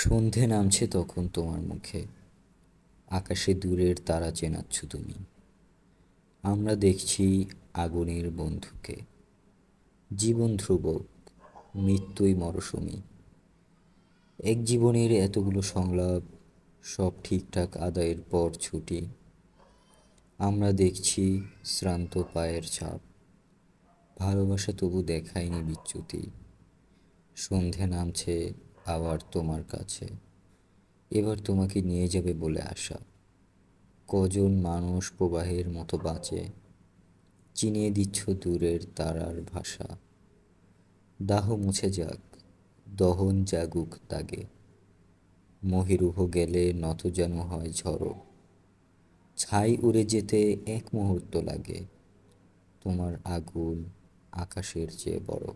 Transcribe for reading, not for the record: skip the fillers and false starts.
সন্ধে নামছে তখন তোমার মুখে, আকাশে দূরের তারা চেনাচ্ছ তুমি। আমরা দেখছি আগুনের বন্ধুকে, জীবন ধ্রুবক, মৃত্যুই মরশুমি। এক জীবনের এতগুলো সংলাপ, সব ঠিকঠাক আদায়ের পর ছুটি। আমরা দেখছি শ্রান্ত পায়ের ছাপ, ভালোবাসা তবু দেখায়নি বিচ্যুতি। সন্ধে নামছে আবার তোমার কাছে, এবার তোমাকে নিয়ে যাবে বলে আশা। কজন মানুষ প্রবাহের মতো বাঁচে, চিনিয়ে দিচ্ছ দূরের তারার ভাষা। দাহ মুছে যাক, দহন জাগুক দাগে, মহিরুহ গেলে নত যেন হয় ঝড়ো। ছাই উড়ে যেতে এক মুহূর্ত লাগে, তোমার আগুন আকাশের চেয়ে বড়।